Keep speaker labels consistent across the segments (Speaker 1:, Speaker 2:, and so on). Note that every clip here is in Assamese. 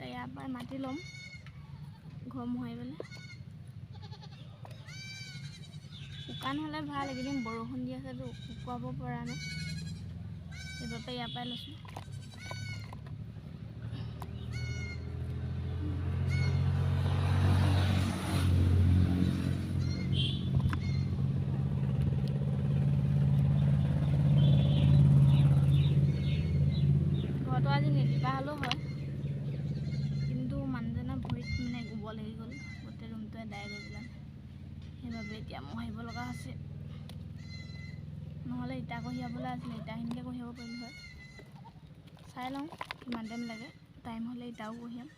Speaker 1: ইয়াৰ পৰা মাটি ল'ম ঘৰ মোহাৰিবলৈ। শুকান হ'লে ভাল, এইকেইদিন বৰষুণ দি আছেতো শুকুৱাব পৰা নাই, সেইবাবে ইয়াৰ পৰাই লৈছোঁ। ঘৰটো আজি নিদিপা হ'লেও হয়, কিন্তু মানুহজনৰ ভৰিত মানে গোবৰ লাগি গ'ল, গোটেই ৰুমটোৱে দাই গৈ পেলাই, সেইবাবে এতিয়া মোহাৰিব লগা হৈছে। নহ'লে ইটা কঢ়িয়াবলৈ আছিলে, ইটাখিনিকে কঢ়িয়াব পাৰিলোঁ হয়। চাই লওঁ কিমান টাইম লাগে, টাইম হ'লে ইটাও কঢ়িয়াম।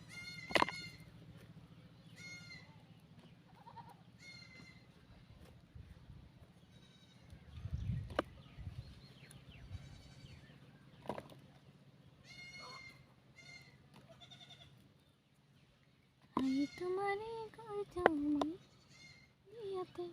Speaker 1: তোমাৰে কৈ যাওঁ মই ইয়াতে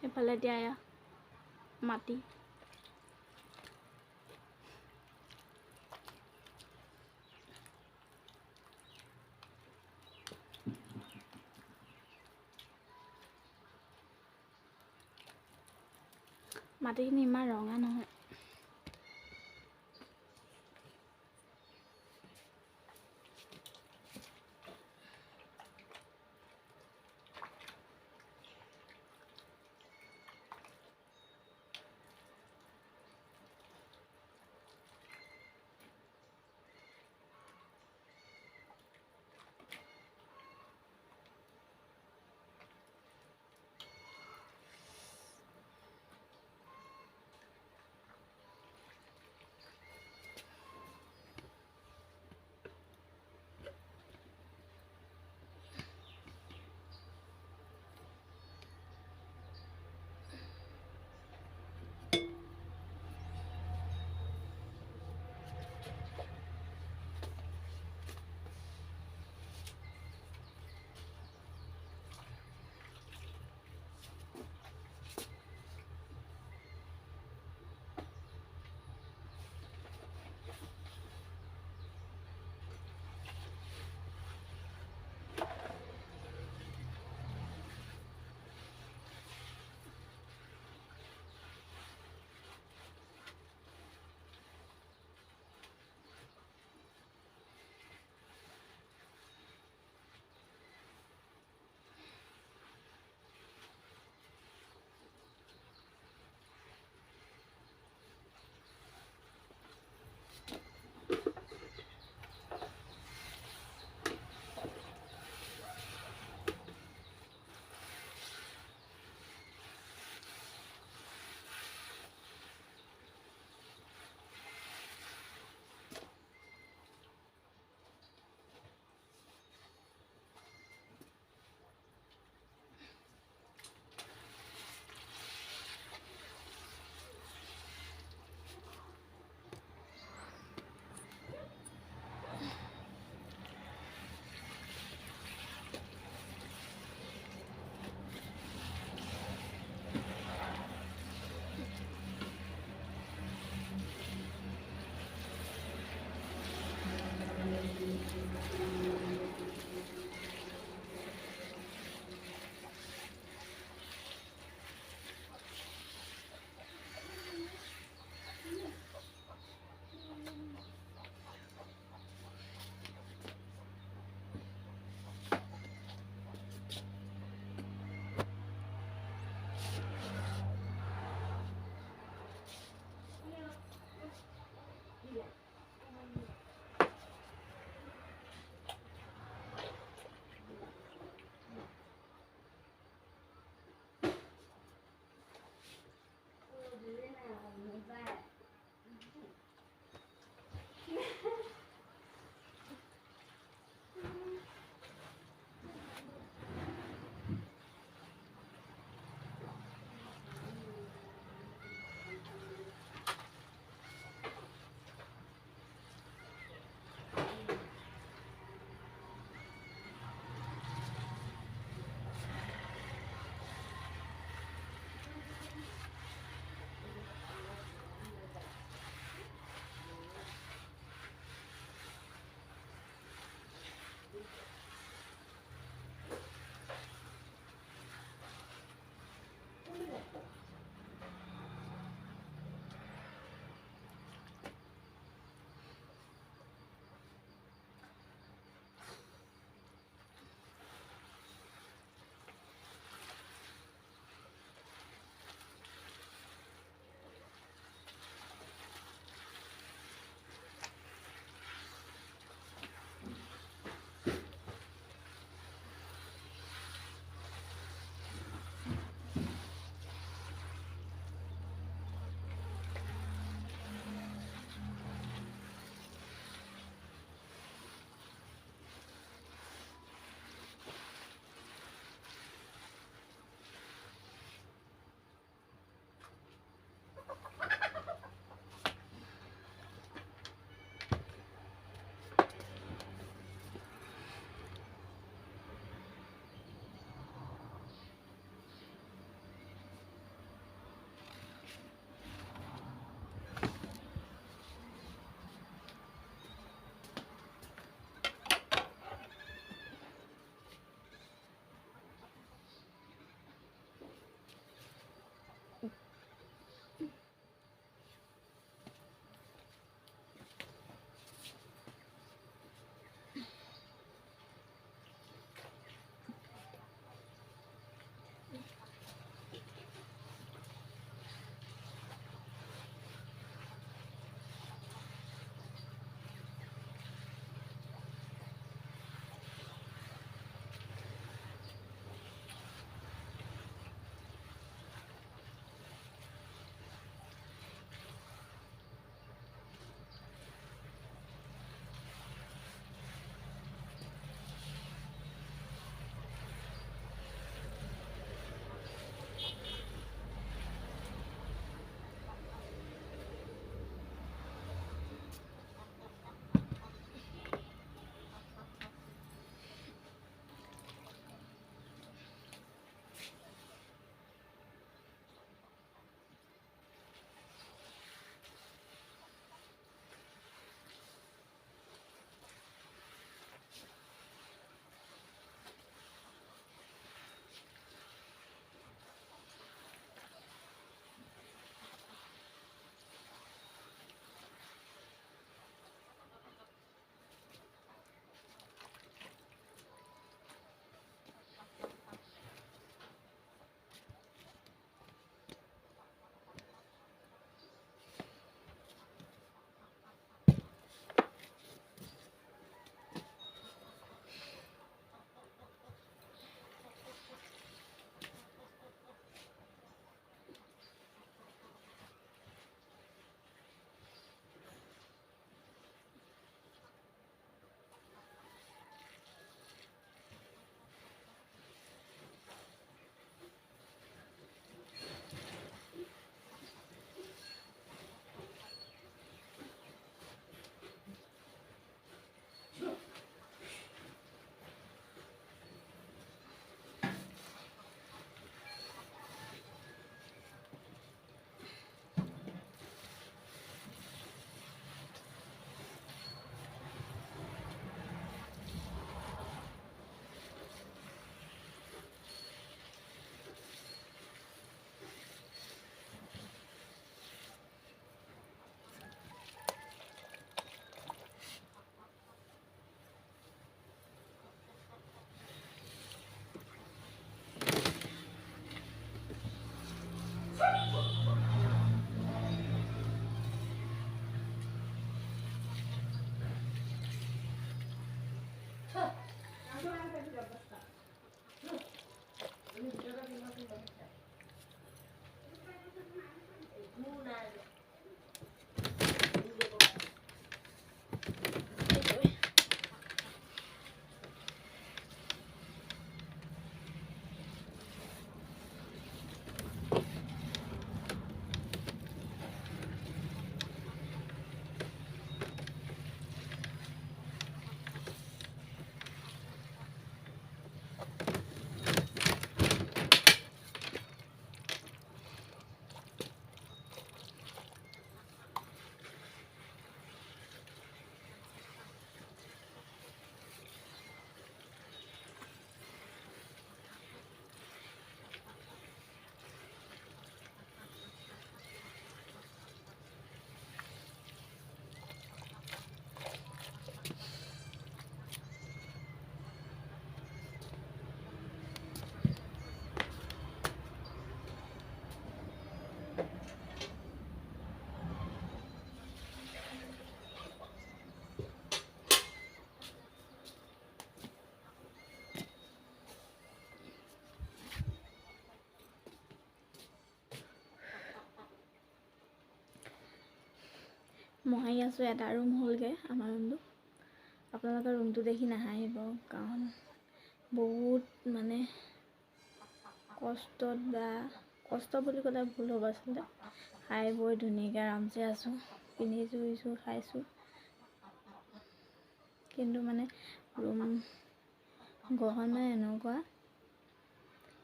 Speaker 1: এইফালে দিয়া মাটি মাটিখিনি ইমান ৰঙা নহয়। মই আছোঁ, এটা ৰুম হ'লগৈ আমাৰ ৰুমটো। আপোনালোকৰ ৰুমটো দেখি নাহাঁহিব, কাৰণ বহুত মানে কষ্টত, বা কষ্ট বুলি ক'লে ভুল হ'ব আচলতে। খাই বৈ ধুনীয়াকৈ আৰামছে আছোঁ, পিন্ধিছোঁ উৰিছোঁ খাইছোঁ, কিন্তু মানে ৰুম ঘৰখন মানে এনেকুৱা,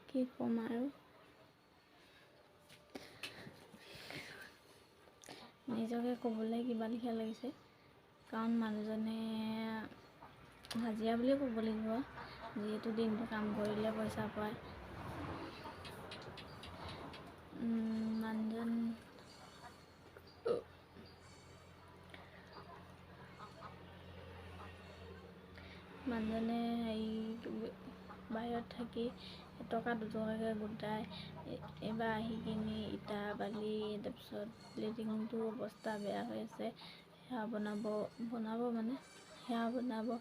Speaker 1: কি ক'ম আৰু। নিজকে ক'বলৈ কিবা লিখা লাগিছে, কাৰণ মানুহজনে হাজিৰা বুলিয়ে ক'ব লাগিব, যিহেতু দিনটো কাম কৰিলে পইচা পায়। মানুহজনে বাহিৰত থাকি এটকা দুটকাকৈ গোটাই এইবাৰ আহি কিনি ইটা বালি, তাৰপিছত লেট্ৰিনটো অৱস্থা বেয়া হৈ আছে, সেয়া বনাব মানে সেয়া বনাব।